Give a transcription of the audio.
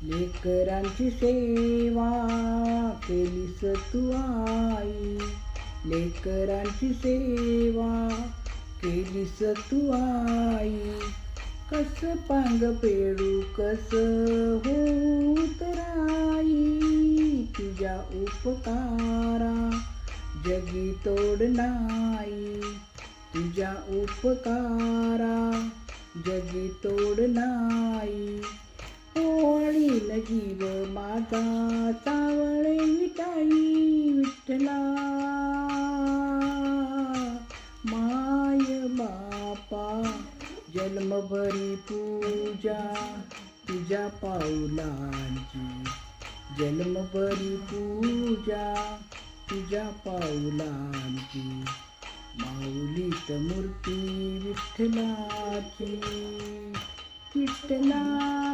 लेकरांची सेवा केलीस तू आई, लेकरांची सेवा केलीस तू आई. कस पांग पेडू कस होऊ तराई, तुझ्या उपकारा जगी तोड नाही, तुझ्या उपकारा जगी तोड नाही. ओवाळील जीव माझा चावळे विटाई, विठ्ठला माय बापा जन्मभरी पूजा तुझ्या पाऊलांची, जन्मभरी पूजा तुझ्या पाऊलांची. माऊलीत मूर्ती विठ्ठलाची, विठ्ठला